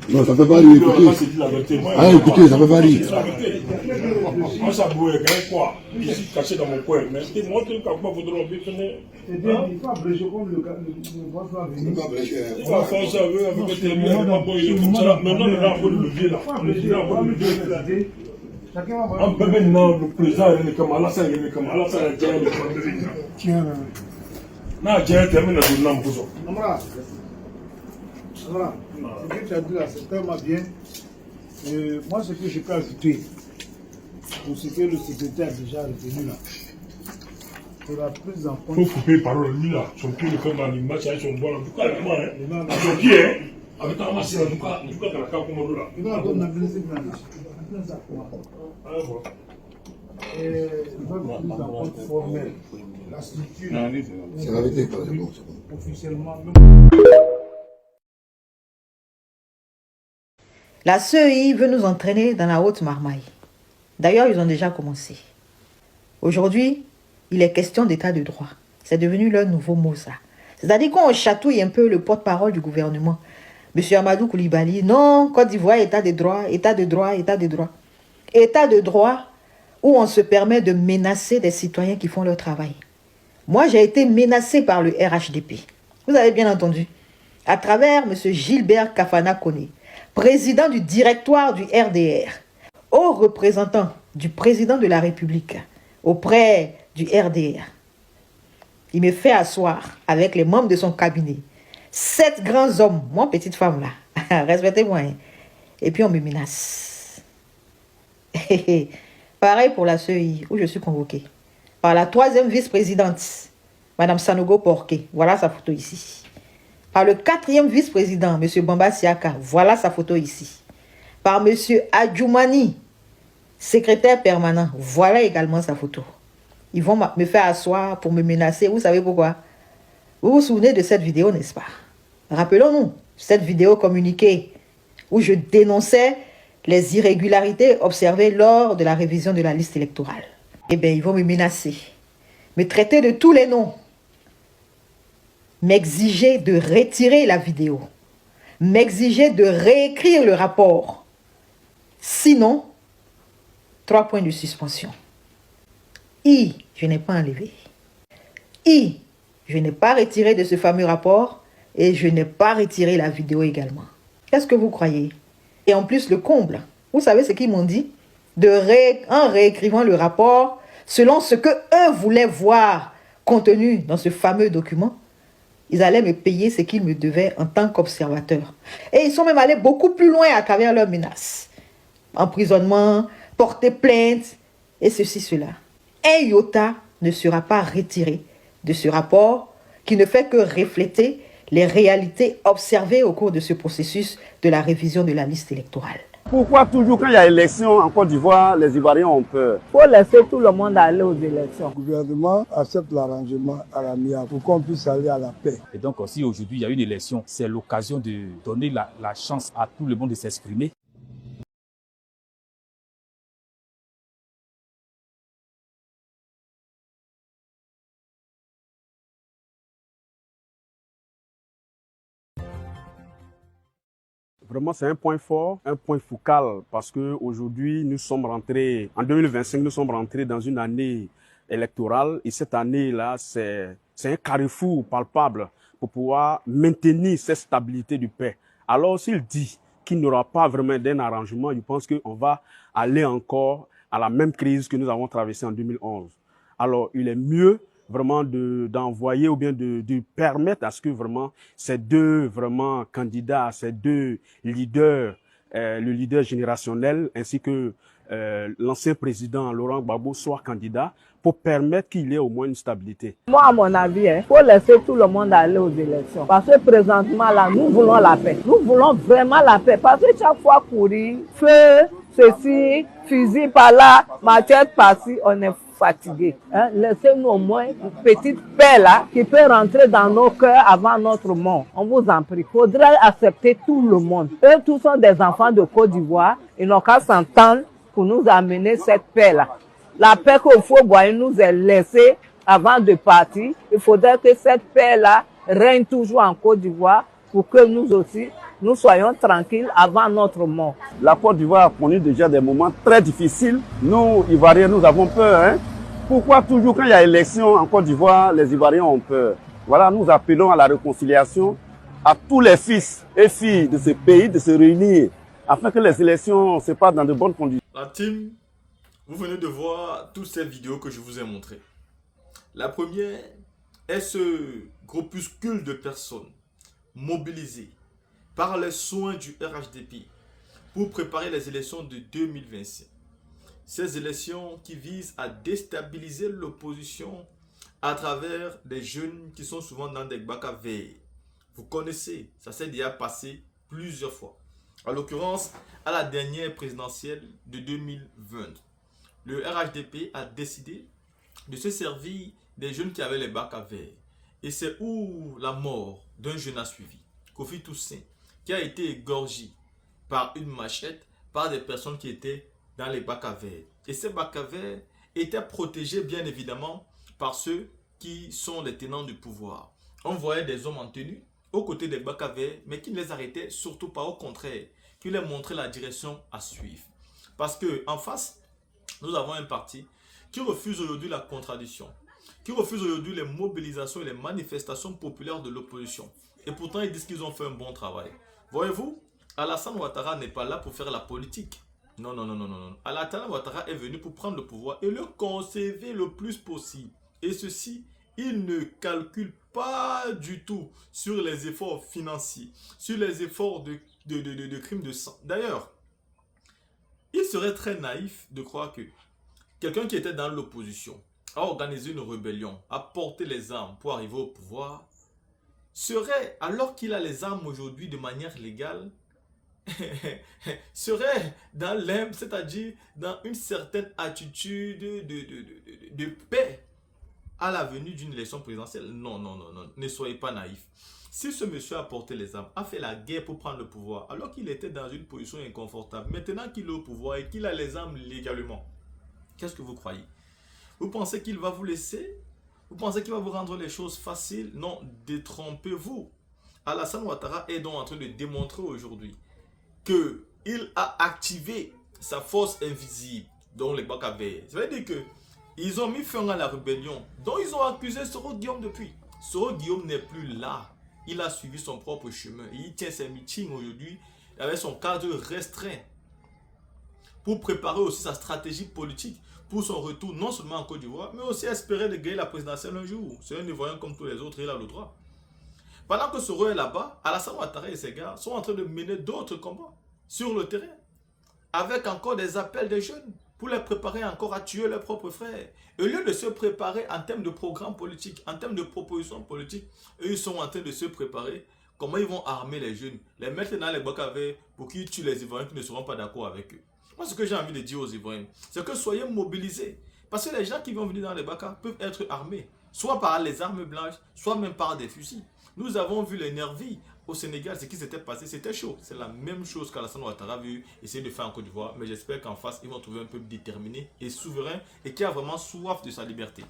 Non, ça fait pas rire, écoutez. Ah, écoutez, ça fait pas rire. Moi, ça bouille, quoi. Ici, caché dans mon coin. Mais c'est moi qui pas vous dropper. C'est bien, il faut abréger comme le boss va venir. Il va faire ça avec le téléphone. Maintenant, le rapport de levier là. Un bébé, non, le président, il est comme Alassane, il est comme Alassane, il est comme tiens. Non, j'ai terminé le nom pour ça. Amara, ce que tu as dit là, c'est tellement bien. Moi, ce que je peux ajouter, pour ce que le secrétaire a déjà retenu là, c'est la prise en compte. Il faut couper parole, lui là, son pied le fait dans l'image, son bon, en tout cas, avec moi, hein. Son pied, hein. Avec ta masse, en tout cas, dans la carte comme là. Il va avoir une blessée dans les Ah bon. Et il va une prise en compte formelle. La structure. C'est la vérité, c'est bon. Officiellement. La CEI veut nous entraîner dans la haute marmaille. D'ailleurs, ils ont déjà commencé. Aujourd'hui, il est question d'état de droit. C'est devenu leur nouveau mot, ça. C'est-à-dire qu'on chatouille un peu le porte-parole du gouvernement. Monsieur Amadou Koulibaly, non, Côte d'Ivoire, état de droit, état de droit, état de droit. État de droit où on se permet de menacer des citoyens qui font leur travail. Moi, j'ai été menacé par le RHDP. Vous avez bien entendu. À travers M. Gilbert Kafana Koné, président du directoire du RDR, haut représentant du président de la République auprès du RDR. Il me fait asseoir avec les membres de son cabinet. 7 grands hommes, moi petite femme là, respectez-moi. Hein. Et puis on me menace. Pareil pour la CEI où je suis convoquée. Par la 3e vice-présidente, Madame Sanogo Porqué. Voilà sa photo ici. Par le 4e vice-président, M. Bamba Siaka. Voilà sa photo ici. Par M. Adjoumani, secrétaire permanent. Voilà également sa photo. Ils vont me faire asseoir pour me menacer. Vous savez pourquoi? Vous vous souvenez de cette vidéo, n'est-ce pas? Rappelons-nous, cette vidéo communiquée où je dénonçais les irrégularités observées lors de la révision de la liste électorale. Eh bien, ils vont me menacer, me traiter de tous les noms, m'exiger de retirer la vidéo, m'exiger de réécrire le rapport. Sinon, 3 points de suspension. Je n'ai pas enlevé. Je n'ai pas retiré de ce fameux rapport et je n'ai pas retiré la vidéo également. Qu'est-ce que vous croyez? Et en plus, le comble, vous savez ce qu'ils m'ont dit? En réécrivant le rapport selon ce que eux voulaient voir contenu dans ce fameux document, ils allaient me payer ce qu'ils me devaient en tant qu'observateur. Et ils sont même allés beaucoup plus loin à travers leurs menaces. Emprisonnement, porter plainte et ceci, cela. Un iota ne sera pas retiré de ce rapport qui ne fait que refléter les réalités observées au cours de ce processus de la révision de la liste électorale. Pourquoi toujours quand il y a élection en Côte d'Ivoire, les Ivoiriens ont peur? Il faut laisser tout le monde aller aux élections. Le gouvernement accepte l'arrangement à la MIA pour qu'on puisse aller à la paix. Et donc si aujourd'hui il y a une élection, c'est l'occasion de donner la chance à tout le monde de s'exprimer. Vraiment, c'est un point fort, un point focal, parce qu'aujourd'hui, nous sommes rentrés, en 2025, nous sommes rentrés dans une année électorale. Et cette année-là, c'est un carrefour palpable pour pouvoir maintenir cette stabilité du paix. Alors, s'il dit qu'il n'y aura pas vraiment d'un arrangement, je pense qu'on va aller encore à la même crise que nous avons traversée en 2011. Alors, il est mieux vraiment d'envoyer ou bien de permettre à ce que vraiment ces deux vraiment candidats, ces deux leaders, le leader générationnel ainsi que l'ancien président Laurent Gbagbo soient candidats pour permettre qu'il y ait au moins une stabilité. Moi, à mon avis, il faut laisser tout le monde aller aux élections. Parce que présentement, là, nous voulons la paix. Nous voulons vraiment la paix. Parce que chaque fois courir, feu, ceci, fusil par là, machette par-ci, on est fatigué. Hein? Laissez-nous au moins une petite paix là qui peut rentrer dans nos cœurs avant notre mort. On vous en prie. Il faudrait accepter tout le monde. Eux tous sont des enfants de Côte d'Ivoire. Ils n'ont qu'à s'entendre pour nous amener cette paix là. La paix qu'au Faubourg nous est laissée avant de partir, il faudrait que cette paix-là règne toujours en Côte d'Ivoire pour que nous aussi, nous soyons tranquilles avant notre mort. La Côte d'Ivoire a connu déjà des moments très difficiles. Nous, Ivoiriens, nous avons peur. Hein? Pourquoi toujours quand il y a élection en Côte d'Ivoire, les Ivoiriens ont peur? Voilà, nous appelons à la réconciliation, à tous les fils et filles de ce pays de se réunir afin que les élections se passent dans de bonnes conditions. La team, vous venez de voir toutes ces vidéos que je vous ai montrées. La première est ce groupuscule de personnes mobilisées par les soins du RHDP pour préparer les élections de 2025. Ces élections qui visent à déstabiliser l'opposition à travers des jeunes qui sont souvent dans des bacs à verre. Vous connaissez, ça s'est déjà passé plusieurs fois. En l'occurrence, à la dernière présidentielle de 2020, le RHDP a décidé de se servir des jeunes qui avaient les bacs à verre. Et c'est où la mort d'un jeune a suivi. Kofi Toussaint, qui a été égorgé par une machette par des personnes qui étaient dans les bacs à verre. Et ces bacs à verre étaient protégés bien évidemment par ceux qui sont les tenants du pouvoir. On voyait des hommes en tenue aux côtés des bacs à verre, mais qui ne les arrêtaient surtout pas, au contraire, qui leur montraient la direction à suivre. Parce qu'en face, nous avons un parti qui refuse aujourd'hui la contradiction, qui refuse aujourd'hui les mobilisations et les manifestations populaires de l'opposition. Et pourtant, ils disent qu'ils ont fait un bon travail. Voyez-vous, Alassane Ouattara n'est pas là pour faire la politique. Non, non, non, non, non. Alassane Ouattara est venu pour prendre le pouvoir et le conserver le plus possible. Et ceci, il ne calcule pas du tout sur les efforts financiers, sur les efforts de crimes de sang. D'ailleurs, il serait très naïf de croire que quelqu'un qui était dans l'opposition a organisé une rébellion, a porté les armes pour arriver au pouvoir, serait, alors qu'il a les armes aujourd'hui de manière légale, serait dans l'imp, c'est-à-dire dans une certaine attitude de paix à la venue d'une élection présidentielle. Non, non, non, non, ne soyez pas naïfs. Si ce monsieur a porté les armes, a fait la guerre pour prendre le pouvoir, alors qu'il était dans une position inconfortable, maintenant qu'il est au pouvoir et qu'il a les armes légalement, qu'est-ce que vous croyez? Vous pensez qu'il va vous laisser? Vous pensez qu'il va vous rendre les choses faciles? Non, détrompez-vous. Alassane Ouattara est donc en train de démontrer aujourd'hui qu'il a activé sa force invisible, donc les bacs à verre. Ça veut dire qu'ils ont mis fin à la rébellion, dont ils ont accusé Soro Guillaume depuis. Soro Guillaume n'est plus là. Il a suivi son propre chemin. Il tient ses meetings aujourd'hui avec son cadre restreint pour préparer aussi sa stratégie politique pour son retour non seulement en Côte d'Ivoire, mais aussi espérer de gagner la présidentielle un jour. C'est un Ivoirien comme tous les autres, il a le droit. Pendant que Soro est là-bas, Alassane Ouattara et ses gars sont en train de mener d'autres combats sur le terrain, avec encore des appels des jeunes pour les préparer encore à tuer leurs propres frères. Et au lieu de se préparer en termes de programme politique, en termes de propositions politiques, eux ils sont en train de se préparer comment ils vont armer les jeunes, les mettre dans les bacs à verre pour qu'ils tuent les Ivoiriens qui ne seront pas d'accord avec eux. Moi, ce que j'ai envie de dire aux Ivoiriens, c'est que soyez mobilisés. Parce que les gens qui vont venir dans les bacs peuvent être armés, soit par les armes blanches, soit même par des fusils. Nous avons vu les nervis au Sénégal, ce qui s'était passé, c'était chaud. C'est la même chose qu'Alassane Ouattara a vu essayer de faire en Côte d'Ivoire. Mais j'espère qu'en face, ils vont trouver un peuple déterminé et souverain et qui a vraiment soif de sa liberté.